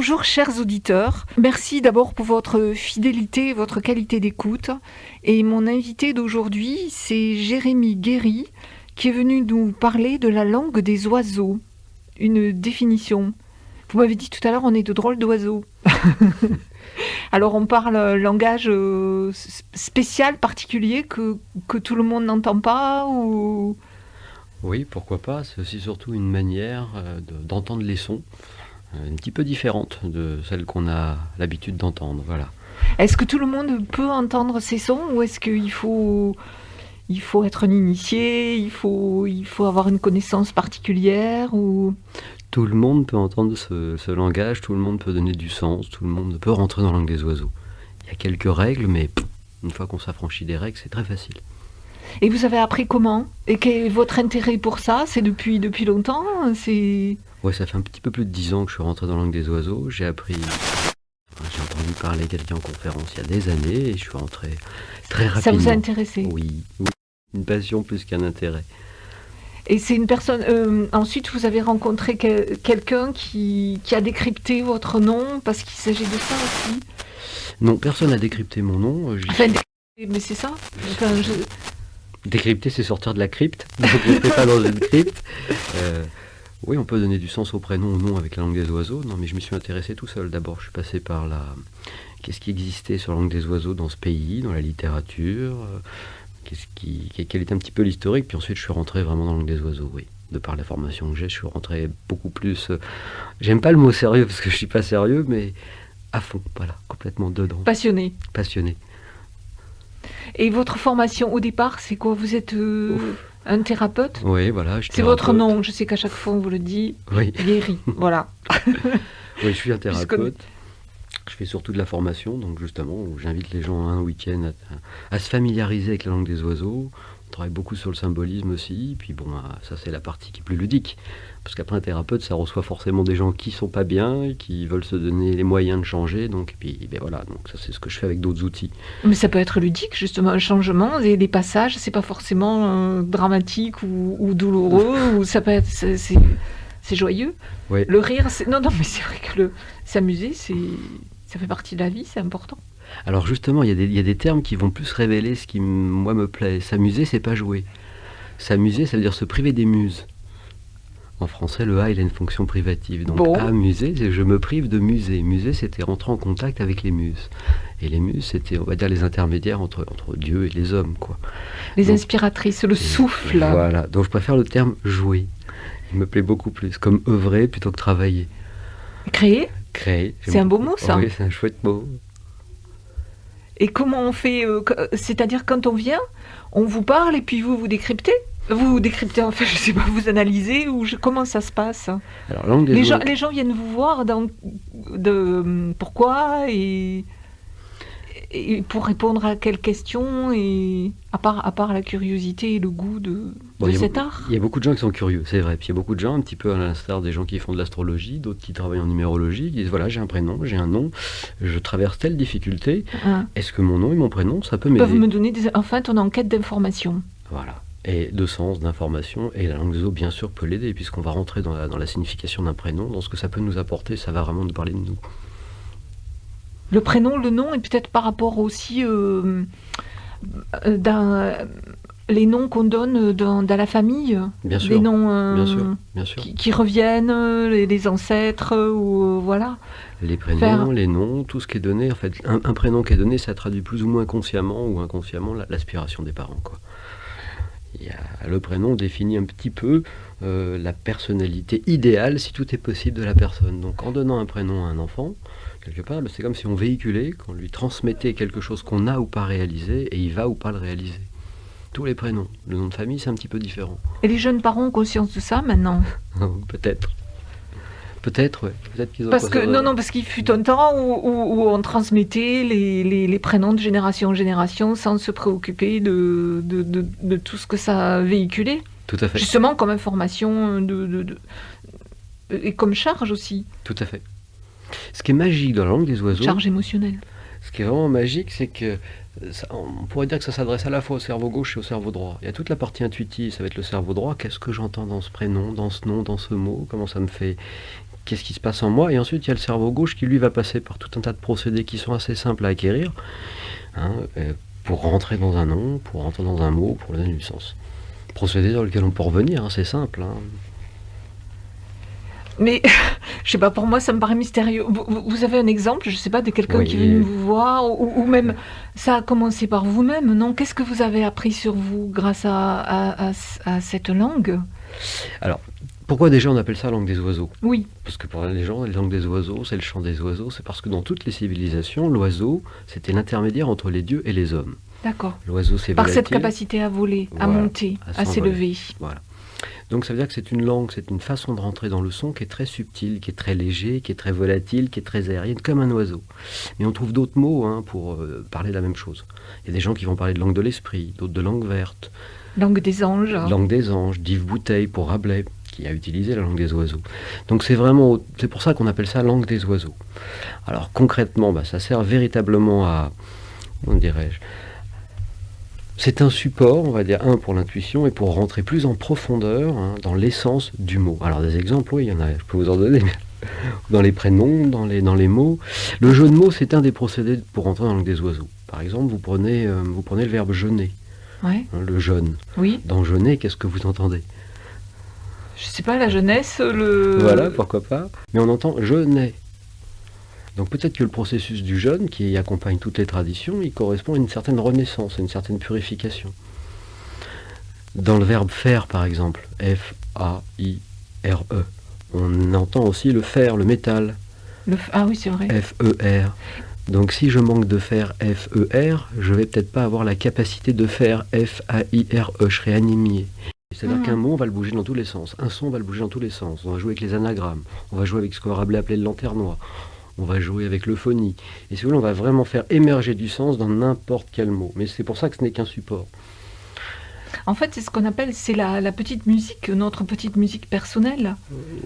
Bonjour chers auditeurs, merci d'abord pour votre fidélité, votre qualité d'écoute. Et mon invité d'aujourd'hui, c'est Jérémy Guéry, qui est venu nous parler de la langue des oiseaux. Une définition. Vous m'avez dit tout à l'heure, on est de drôles d'oiseaux. Alors on parle langage spécial, particulier, que tout le monde n'entend pas ou... Oui, pourquoi pas. C'est aussi surtout une manière d'entendre les sons, un petit peu différente de celle qu'on a l'habitude d'entendre. Voilà. Est-ce que tout le monde peut entendre ces sons ou est-ce qu'il faut être un initié, il faut avoir une connaissance particulière ou... Tout le monde peut entendre ce langage, tout le monde peut donner du sens, tout le monde peut rentrer dans la langue des oiseaux. Il y a quelques règles, mais une fois qu'on s'affranchit des règles, c'est très facile. Et vous avez appris comment? Et quel est votre intérêt pour ça? C'est depuis longtemps? Ouais, ça fait un petit peu plus de 10 ans que je suis rentré dans la langue des oiseaux. J'ai entendu parler quelqu'un en conférence il y a des années et je suis rentré très rapidement. Ça vous a intéressé? Oui, une passion plus qu'un intérêt. Et c'est une personne... ensuite, vous avez rencontré quelqu'un qui a décrypté votre nom parce qu'il s'agit de ça aussi? Non, personne n'a décrypté mon nom. Enfin, mais c'est ça. Décrypter, c'est sortir de la crypte. Donc, je n'étais pas dans une crypte. Oui, on peut donner du sens au prénom ou non avec la langue des oiseaux. Non, mais je m'y suis intéressé tout seul. D'abord, je suis passé par qu'est-ce qui existait sur la langue des oiseaux dans ce pays, dans la littérature, quel était un petit peu l'historique. Puis ensuite, je suis rentré vraiment dans la langue des oiseaux, oui. De par la formation que j'ai, je suis rentré beaucoup plus... j'aime pas le mot sérieux parce que je suis pas sérieux, mais à fond, voilà, complètement dedans. Passionné. Passionné. Et votre formation au départ, c'est quoi? Vous êtes un thérapeute? Oui, voilà. C'est votre nom, je sais qu'à chaque fois on vous le dit. Oui. Guéry, voilà. Oui, je suis un thérapeute. Je fais surtout de la formation, donc justement, où j'invite les gens un week-end à se familiariser avec la langue des oiseaux. On travaille beaucoup sur le symbolisme aussi, puis bon, ça c'est la partie qui est plus ludique. Parce qu'après un thérapeute, ça reçoit forcément des gens qui sont pas bien, et qui veulent se donner les moyens de changer, donc, et puis ben voilà, donc ça c'est ce que je fais avec d'autres outils. Mais ça peut être ludique, justement, un changement, les passages, c'est pas forcément dramatique ou douloureux, ou ça peut être... C'est joyeux. Oui. Le rire, non, mais c'est vrai que s'amuser, ça fait partie de la vie, c'est important. Alors justement, il y a des termes qui vont plus révéler ce qui, moi, me plaît. S'amuser, c'est pas jouer. S'amuser, ça veut dire se priver des muses. En français, le A, il a une fonction privative. Donc, bon. Amuser, c'est je me prive de muser. Muser, c'était rentrer en contact avec les muses. Et les muses, c'était, on va dire, les intermédiaires entre Dieu et les hommes, quoi. Les inspiratrices, le souffle. Voilà. Donc, je préfère le terme jouer. Il me plaît beaucoup plus. Comme œuvrer plutôt que travailler. Créer? Créer. C'est un beau mot, ça. Oui, c'est un chouette mot. Et comment on fait c'est-à-dire, quand on vient, on vous parle et puis vous décryptez? Vous décryptez, en fait, je sais pas, vous analysez comment ça se passe? Alors, les gens viennent vous voir pourquoi et pour répondre à quelles questions, et à part la curiosité et le goût de cet art? Il y a beaucoup de gens qui sont curieux, c'est vrai. Puis il y a beaucoup de gens, un petit peu à l'instar des gens qui font de l'astrologie, d'autres qui travaillent en numérologie, qui disent voilà, j'ai un prénom, j'ai un nom, je traverse telle difficulté. Est-ce que mon nom et mon prénom, ça peut m'aider? Peuvent me donner en enquête d'information. Voilà. Et de sens, d'information, et la langue des oiseaux, bien sûr, peut l'aider, puisqu'on va rentrer dans la signification d'un prénom, dans ce que ça peut nous apporter, ça va vraiment nous parler de nous. Le prénom, le nom, et peut-être par rapport aussi les noms qu'on donne dans la famille. Bien sûr. Les noms bien sûr. Qui reviennent, les ancêtres, ou voilà. Les prénoms, les noms, tout ce qui est donné. En fait, un prénom qui est donné, ça traduit plus ou moins consciemment ou inconsciemment l'aspiration des parents, quoi. Le prénom définit un petit peu la personnalité idéale, si tout est possible, de la personne. Donc en donnant un prénom à un enfant, quelque part, c'est comme si on véhiculait, qu'on lui transmettait quelque chose qu'on a ou pas réalisé, et il va ou pas le réaliser. Tous les prénoms. Le nom de famille, c'est un petit peu différent. Et les jeunes parents ont conscience de ça maintenant? Peut-être. Peut-être, ouais. Peut-être qu'ils ont parce qu'il fut un temps où on transmettait les prénoms de génération en génération sans se préoccuper de tout ce que ça véhiculait. Tout à fait. Justement, comme information et comme charge aussi. Tout à fait. Ce qui est magique dans la langue des oiseaux... Charge émotionnelle. Ce qui est vraiment magique, c'est que on pourrait dire que ça s'adresse à la fois au cerveau gauche et au cerveau droit. Il y a toute la partie intuitive, ça va être le cerveau droit. Qu'est-ce que j'entends dans ce prénom, dans ce nom, dans ce mot? Comment ça me fait... qu'est-ce qui se passe en moi, et ensuite il y a le cerveau gauche qui lui va passer par tout un tas de procédés qui sont assez simples à acquérir, hein, pour rentrer dans un nom, pour rentrer dans un mot, pour lui donner du sens. Procédés sur lesquels on peut revenir, hein, c'est simple. Hein. Mais, je sais pas, pour moi, ça me paraît mystérieux. Vous avez un exemple, je sais pas, de quelqu'un Oui. qui est venu vous voir, ou même, ça a commencé par vous-même, non? Qu'est-ce que vous avez appris sur vous grâce à cette langue? Alors, pourquoi déjà on appelle ça langue des oiseaux? Oui, Parce que pour les gens, la langue des oiseaux, c'est le chant des oiseaux, c'est parce que dans toutes les civilisations, l'oiseau, c'était l'intermédiaire entre les dieux et les hommes. d'accord. L'oiseau, c'est Par cette volatile. capacité à voler, à Voilà, monter, à à s'envoler. s'élever. Voilà. Donc ça veut dire que c'est une langue, c'est une façon de rentrer dans le son qui est très subtile, qui est très léger, qui est très volatile, qui est très aérienne, comme un oiseau. Mais on trouve d'autres mots, hein, pour parler de la même chose. Il y a des gens qui vont parler de langue de l'esprit, d'autres de langue verte, Langue des anges. langue des anges, d'Yves Bouteille pour Rabelais, qui a utilisé la langue des oiseaux. Donc c'est pour ça qu'on appelle ça langue des oiseaux. Alors concrètement, ça sert véritablement à, comment dirais-je, c'est un support, on va dire, pour l'intuition et pour rentrer plus en profondeur, hein, dans l'essence du mot. Alors des exemples, oui, il y en a, je peux vous en donner, dans les prénoms, dans les mots. Le jeu de mots, c'est un des procédés pour rentrer dans la langue des oiseaux. Par exemple, vous prenez le verbe jeûner, Ouais, hein, le jeûne. oui. Dans jeûner, qu'est-ce que vous entendez? Je sais pas, la jeunesse, le... Voilà, pourquoi pas. Mais on entend jeûner. Donc peut-être que le processus du jeûne, qui accompagne toutes les traditions, il correspond à une certaine renaissance, à une certaine purification. Dans le verbe faire, par exemple, F-A-I-R-E, on entend aussi le fer, le métal, Ah oui, c'est vrai. F-E-R. Donc si je manque de faire F-E-R, je vais peut-être pas avoir la capacité de faire F-A-I-R-E, je serai anémié. C'est-à-dire qu'un mot va le bouger dans tous les sens, un son va le bouger dans tous les sens. On va jouer avec les anagrammes, on va jouer avec ce que Rabelais appelait le lanternois, on va jouer avec l'euphonie. Et si vous voulez, on va vraiment faire émerger du sens dans n'importe quel mot. Mais c'est pour ça que ce n'est qu'un support. En fait, c'est ce qu'on appelle, c'est la petite musique, notre petite musique personnelle.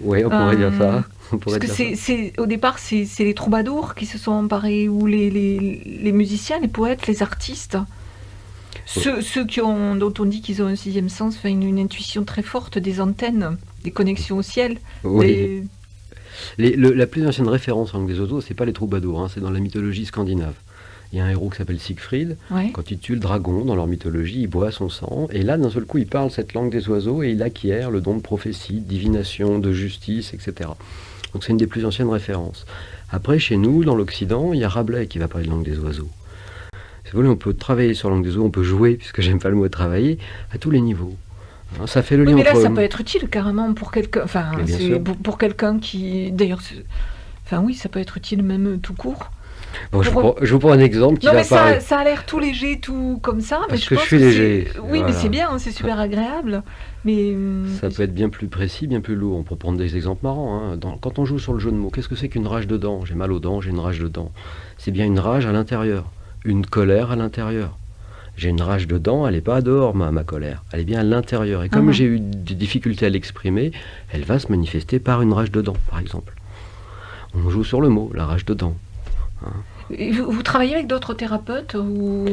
Oui, on pourrait dire ça. On pourrait Parce que dire ça. au départ, c'est les troubadours qui se sont emparés, ou les musiciens, les poètes, les artistes. Ceux dont on dit qu'ils ont un sixième sens, enfin, une intuition très forte des antennes, des connexions au ciel. Oui. La plus ancienne référence en langue des oiseaux, c'est pas les troubadours, hein, c'est dans la mythologie scandinave. Il y a un héros qui s'appelle Siegfried. Ouais. Quand il tue le dragon dans leur mythologie, il boit son sang. Et là, d'un seul coup, il parle cette langue des oiseaux et il acquiert le don de prophétie, de divination, de justice, etc. Donc c'est une des plus anciennes références. Après, chez nous, dans l'Occident, il y a Rabelais qui va parler de langue des oiseaux. Si vous voulez, on peut travailler sur la langue des oiseaux, on peut jouer, puisque j'aime pas le mot travailler, à tous les niveaux. Hein, ça fait le Oui, lien mais là, entre... ça peut être utile carrément pour quelqu'un. Enfin, Mais bien c'est sûr. pour quelqu'un qui, d'ailleurs, enfin oui, ça peut être utile même tout court. Bon, je vous prends un exemple qui Non, va mais parler. ça a l'air tout léger, tout comme ça. Mais Parce que je pense suis léger, Oui, voilà. mais c'est bien, c'est super agréable. Mais Ça peut être bien plus précis, bien plus lourd. On peut prendre des exemples marrants. Hein. Quand on joue sur le jeu de mots, qu'est-ce que c'est qu'une rage de dents? J'ai mal aux dents, j'ai une rage de dents. C'est bien une rage à l'intérieur, une colère à l'intérieur. J'ai une rage de dents, elle n'est pas dehors, ma colère. Elle est bien à l'intérieur. Et comme j'ai eu des difficultés à l'exprimer, elle va se manifester par une rage de dents, par exemple. On joue sur le mot, la rage de dents. Hein. Vous travaillez avec d'autres thérapeutes ou...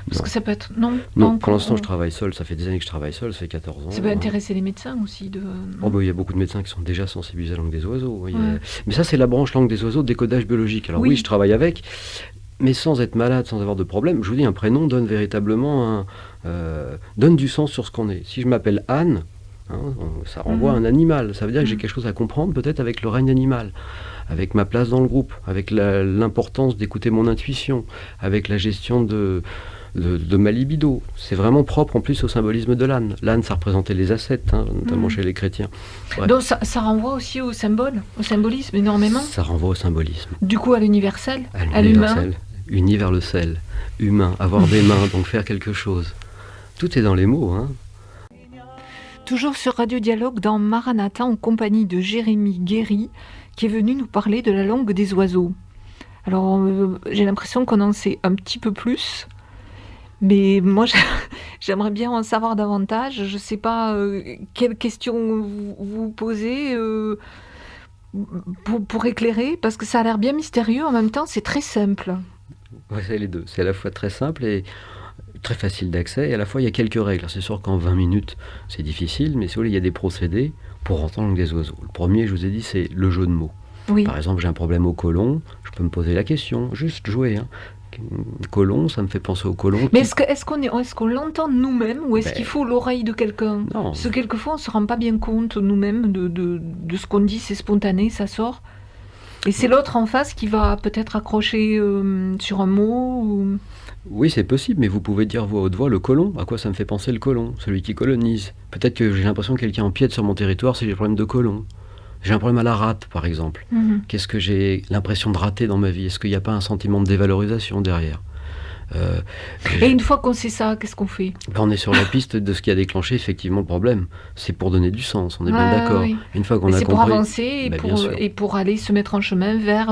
Parce Non. que ça peut être... Non, Non, pour l'instant, je travaille seul. Ça fait des années que je travaille seul, ça fait 14 ans. Ça peut intéresser les médecins aussi de... Oh, il y a beaucoup de médecins qui sont déjà sensibilisés à la langue des oiseaux. Oui. Ouais. Mais ça, c'est la branche langue des oiseaux, décodage biologique. Alors oui, je travaille avec, mais sans être malade, sans avoir de problème. Je vous dis, un prénom donne véritablement donne du sens sur ce qu'on est. Si je m'appelle Anne, hein, ça renvoie à un animal. Ça veut dire que j'ai quelque chose à comprendre, peut-être avec le règne animal, avec ma place dans le groupe, avec l'importance d'écouter mon intuition, avec la gestion de ma libido. C'est vraiment propre en plus au symbolisme de l'âne. L'âne, ça représentait les ascètes, hein, notamment chez les chrétiens. Ouais. Donc ça renvoie aussi au symbole, au symbolisme énormément. Ça renvoie au symbolisme. Du coup à l'universel, à l'humain. Uni vers le sel. Humain, avoir des mains, donc faire quelque chose. Tout est dans les mots. Hein. Toujours sur Radio Dialogue dans Maranatha en compagnie de Jérémy Guéry qui est venu nous parler de la langue des oiseaux. Alors j'ai l'impression qu'on en sait un petit peu plus. Mais moi, j'aimerais bien en savoir davantage. Je ne sais pas quelles questions vous posez pour éclairer, parce que ça a l'air bien mystérieux. En même temps, c'est très simple. Ouais, c'est les deux. C'est à la fois très simple et très facile d'accès. Et à la fois, il y a quelques règles. C'est sûr qu'en 20 minutes, c'est difficile. Mais si vous voulez, il y a des procédés. pour rentrer en langue des oiseaux. Le premier, je vous ai dit, c'est le jeu de mots. Oui. Par exemple, j'ai un problème au côlon, je peux me poser la question, juste jouer. Côlon, ça me fait penser au côlon. Mais est-ce qu'on l'entend nous-mêmes ou est-ce qu'il faut l'oreille de quelqu'un? Non. Parce que quelquefois, on ne se rend pas bien compte nous-mêmes de ce qu'on dit, c'est spontané, ça sort. Et c'est l'autre en face qui va peut-être accrocher sur un mot ou... Oui, c'est possible, mais vous pouvez dire à haute voix le côlon. À quoi ça me fait penser le côlon? Celui qui colonise. Peut-être que j'ai l'impression que quelqu'un empiète sur mon territoire si j'ai un problème de côlon. J'ai un problème à la rate, par exemple. Qu'est-ce que j'ai l'impression de rater dans ma vie? Est-ce qu'il n'y a pas un sentiment de dévalorisation derrière? Et une fois qu'on sait ça, qu'est-ce qu'on fait? On est sur la piste de ce qui a déclenché effectivement le problème. C'est pour donner du sens, on est bien d'accord. Oui. Une fois qu'on a c'est compris... pour avancer et pour aller se mettre en chemin vers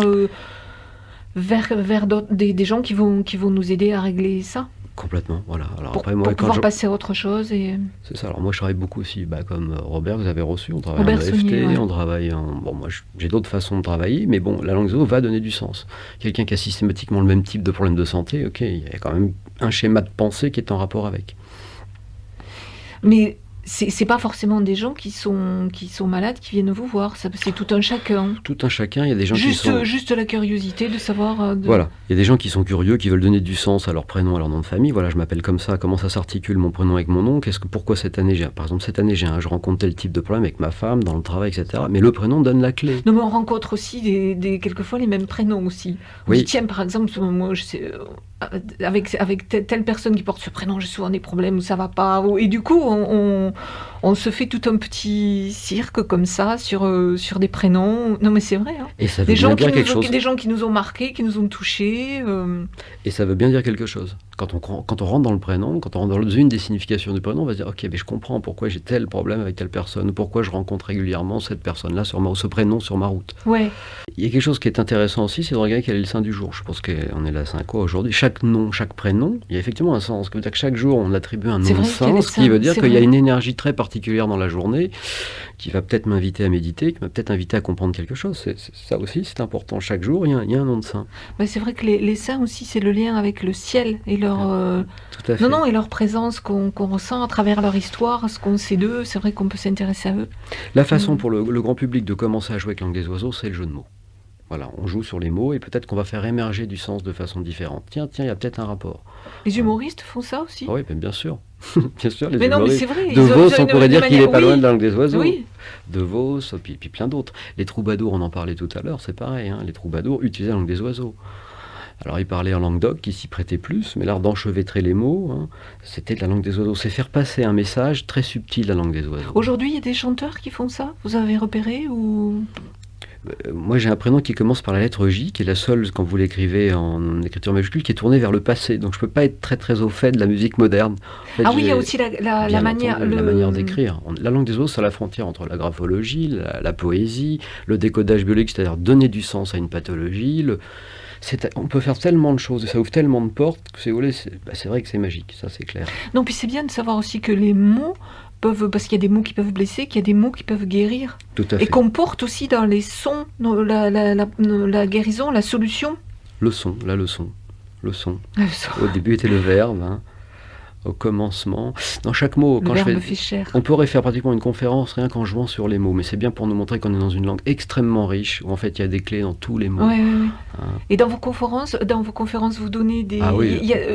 des gens qui vont nous aider à régler ça. Complètement, voilà. Alors pour après, moi, pouvoir passer à autre chose. C'est ça. Alors moi, je travaille beaucoup aussi, comme Robert, vous avez reçu, on travaille Robert en EFT, Saunier, ouais. on travaille en... Bon, moi, j'ai d'autres façons de travailler, mais bon, la langue des oiseaux va donner du sens. Quelqu'un qui a systématiquement le même type de problème de santé, ok, il y a quand même un schéma de pensée qui est en rapport avec. Mais c'est pas forcément des gens qui sont malades qui viennent vous voir, c'est tout un chacun. Tout un chacun, il y a des gens qui sont... Juste la curiosité de savoir... Voilà, il y a des gens qui sont curieux, qui veulent donner du sens à leur prénom, à leur nom de famille. Voilà, je m'appelle comme ça, comment ça s'articule mon prénom avec mon nom? Pourquoi cette année par exemple, cette année, je rencontre tel type de problème avec ma femme, dans le travail, etc. Mais le prénom donne la clé. Non, mais on rencontre aussi quelquefois les mêmes prénoms aussi. On dit, tiens, par exemple, moi, je sais... avec telle personne qui porte ce prénom, j'ai souvent des problèmes où ça va pas. Et du coup, on se fait tout un petit cirque comme ça sur des prénoms. Non, mais c'est vrai. Hein. Et ça veut bien dire quelque chose. Des gens qui nous ont marqués, qui nous ont touchés. Et ça veut bien dire quelque chose. Quand on rentre dans le prénom, quand on rentre dans une des significations du prénom, on va se dire, ok, mais je comprends pourquoi j'ai tel problème avec telle personne, ou pourquoi je rencontre régulièrement cette personne-là ce prénom sur ma route. Ouais. Il y a quelque chose qui est intéressant aussi, c'est de regarder quel est le saint du jour. Je pense qu'on est là 5 quoi aujourd'hui. Chaque nom, chaque prénom, il y a effectivement un sens. Ça veut dire que chaque jour, on attribue un nom de saint, ce qui veut dire qu'il y a une énergie très particulière dans la journée qui va peut-être m'inviter à méditer, qui va peut-être inviter à comprendre quelque chose. Ça aussi, c'est important. Chaque jour, il y a un nom de saint. Mais c'est vrai que les saints aussi, c'est le lien avec le ciel et leur... Tout à fait. et leur présence qu'on ressent à travers leur histoire, ce qu'on sait d'eux. C'est vrai qu'on peut s'intéresser à eux. La façon pour le grand public de commencer à jouer avec langue des oiseaux, c'est le jeu de mots. Voilà, on joue sur les mots et peut-être qu'on va faire émerger du sens de façon différente. Tiens, il y a peut-être un rapport. Les humoristes font ça aussi? Oui, bien sûr. Bien sûr, les mais humoristes. Non, mais c'est vrai. De Vos, on pourrait dire qu'il n'est pas loin de la langue des oiseaux. Oui. De Vos, puis plein d'autres. Les troubadours, on en parlait tout à l'heure, c'est pareil. Hein, les troubadours utilisaient la langue des oiseaux. Alors, ils parlaient en Languedoc, qui s'y prêtait plus, mais l'art d'enchevêtrer les mots, c'était de la langue des oiseaux. C'est faire passer un message très subtil, la langue des oiseaux. Aujourd'hui, il y a des chanteurs qui font ça? Vous avez repéré ou... Moi, j'ai un prénom qui commence par la lettre J, qui est la seule, quand vous l'écrivez en écriture majuscule, qui est tournée vers le passé. Donc, je ne peux pas être très, très au fait de la musique moderne. En fait, oui, il y a aussi la manière... La manière d'écrire. La langue des oiseaux, c'est la frontière entre la graphologie, la poésie, le décodage biologique, c'est-à-dire donner du sens à une pathologie. On peut faire tellement de choses, et ça ouvre tellement de portes, que c'est vrai que c'est magique, ça c'est clair. Non, puis c'est bien de savoir aussi que les mots... parce qu'il y a des mots qui peuvent blesser, qu'il y a des mots qui peuvent guérir. Tout à fait. Et qu'on porte aussi dans les sons, la guérison, la solution. Le son, la leçon. Le son. Au début était le verbe, au commencement. Dans chaque mot, quand je fait cher. On pourrait faire pratiquement une conférence rien qu'en jouant sur les mots, mais c'est bien pour nous montrer qu'on est dans une langue extrêmement riche, où en fait il y a des clés dans tous les mots. Oui. Et dans vos conférences, vous donnez des...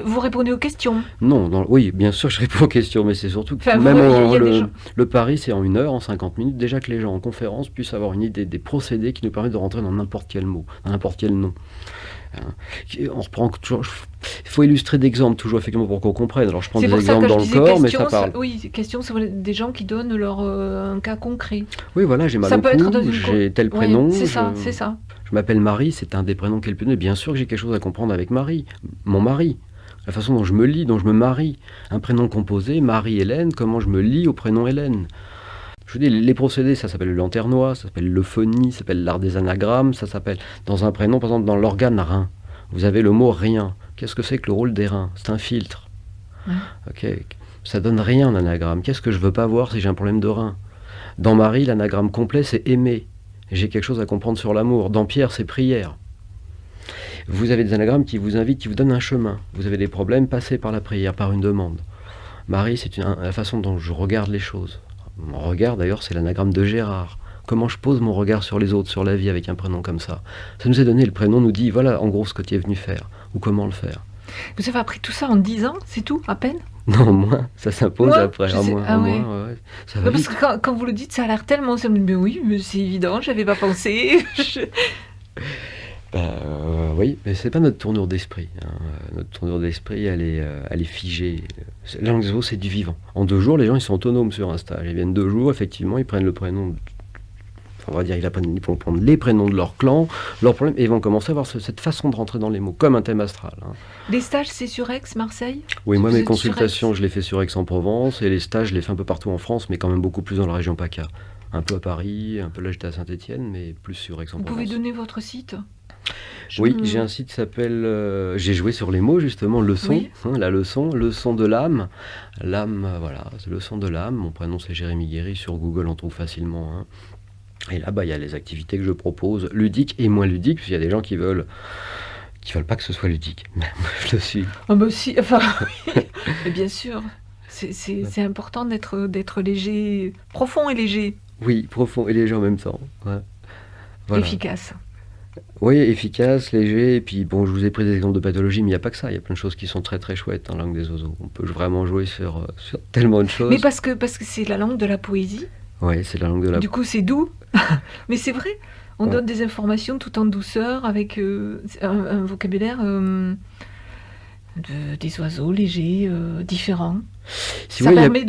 vous répondez aux questions? Non, oui, bien sûr, je réponds aux questions, mais c'est surtout que le pari, c'est en 1 heure, en 50 minutes, déjà que les gens en conférence puissent avoir une idée des procédés qui nous permettent de rentrer dans n'importe quel mot, dans n'importe quel nom. On reprend toujours. Il faut illustrer d'exemples toujours effectivement pour qu'on comprenne. Alors je prends des exemples dans le corps, mais ça parle. Oui, question sur des gens qui donnent un cas concret. Oui, voilà, j'ai mal au cou, j'ai tel prénom. C'est ça. Je m'appelle Marie, c'est un des prénoms qui est le plus donné. Bien sûr que j'ai quelque chose à comprendre avec Marie, mon mari. La façon dont je me lie, dont je me marie. Un prénom composé, Marie-Hélène, comment je me lie au prénom Hélène. Je vous dis, les procédés, ça s'appelle le lanternois, ça s'appelle l'euphonie, ça s'appelle l'art des anagrammes, ça s'appelle, dans un prénom, par exemple, dans l'organe rein, vous avez le mot rien. Qu'est-ce que c'est que le rôle des reins? C'est un filtre. Ok. Ça donne rien, l'anagramme. Qu'est-ce que je veux pas voir si j'ai un problème de rein? Dans Marie, l'anagramme complet, c'est aimer. J'ai quelque chose à comprendre sur l'amour. Dans Pierre, c'est prière. Vous avez des anagrammes qui vous invitent, qui vous donnent un chemin. Vous avez des problèmes, passez par la prière, par une demande. Marie, c'est la façon dont je regarde les choses. Mon regard, d'ailleurs, c'est l'anagramme de Gérard. Comment je pose mon regard sur les autres, sur la vie avec un prénom comme ça. Ça nous est donné, le prénom nous dit, voilà en gros ce que tu es venu faire, ou comment le faire. Vous avez appris tout ça en 10 ans, c'est tout, à peine? Non, moins, ça s'impose Moi, après. je sais. Ah ouais. Ouais. Ça va Parce vite. que quand vous le dites, ça a l'air tellement simple. Mais oui, mais c'est évident, j'avais pas pensé. Oui, mais c'est pas notre tournure d'esprit. Notre tournure d'esprit, elle est figée. La langue des oiseaux, c'est du vivant. En 2 jours, les gens, ils sont autonomes sur un stage. Ils viennent 2 jours, effectivement, ils prennent le prénom. On va dire, ils vont prendre les prénoms de leur clan, leurs problèmes, et ils vont commencer à avoir cette façon de rentrer dans les mots, comme un thème astral. Les stages, c'est sur Aix, Marseille? Oui, moi, Vous mes êtes sur consultations, Aix? je les fais sur Aix-en-Provence, et les stages, je les fais un peu partout en France, mais quand même beaucoup plus dans la région PACA. Un peu à Paris, un peu là, j'étais à Saint-Étienne, mais plus sur Vous Aix-en-Provence. pouvez donner votre site? Oui, j'ai un site qui s'appelle... j'ai joué sur les mots, justement, leçon, Oui. la leçon de l'âme. L'âme, voilà, c'est leçon de l'âme. Mon prénom, c'est Jérémy Guéry. Sur Google, on trouve facilement. Et là, il y a les activités que je propose, ludiques et moins ludiques, parce qu'il y a des gens qui veulent pas que ce soit ludique. Moi, je le suis. Ah bah si, enfin, mais bien sûr. C'est important d'être léger, profond et léger, Oui, profond et léger en même temps. Ouais. Voilà. efficace. Oui, efficace, léger, et puis bon, je vous ai pris des exemples de pathologie, mais il n'y a pas que ça, il y a plein de choses qui sont très très chouettes en langue des oiseaux. On peut vraiment jouer sur tellement de choses. Mais parce que c'est la langue de la poésie, Oui, c'est la langue de la... du coup c'est doux. Mais c'est vrai, on Ouais. donne des informations tout en douceur, avec un vocabulaire des oiseaux légers, différents. Si Ça oui, il y a- permet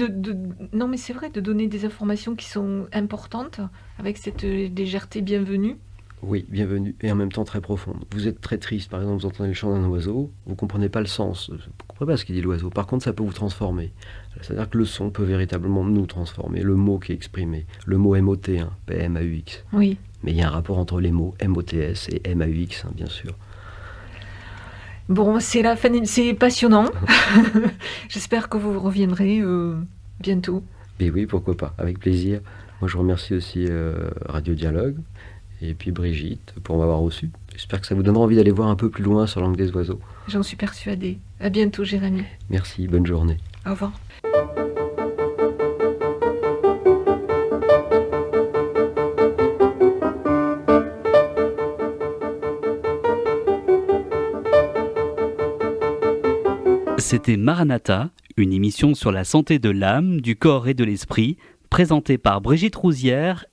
non mais c'est vrai, de donner des informations qui sont importantes, avec cette légèreté bienvenue. Oui, bienvenue, et en même temps très profonde. Vous êtes très triste, par exemple, vous entendez le chant d'un oiseau, vous ne comprenez pas le sens, vous ne comprenez pas ce qu'il dit l'oiseau. Par contre, ça peut vous transformer. C'est-à-dire que le son peut véritablement nous transformer, le mot qui est exprimé, le mot MOT, P-M-A-U-X. Oui. Mais il y a un rapport entre les mots MOTS et MAUX, bien sûr. Bon, c'est la fin, c'est passionnant. J'espère que vous reviendrez bientôt. Mais oui, pourquoi pas, avec plaisir. Moi, je remercie aussi Radio Dialogue, et puis Brigitte, pour m'avoir reçu. J'espère que ça vous donnera envie d'aller voir un peu plus loin sur la langue des oiseaux. J'en suis persuadée. À bientôt, Jérémy. Merci, bonne journée. Au revoir. C'était Maranatha, une émission sur la santé de l'âme, du corps et de l'esprit, présentée par Brigitte Rouzière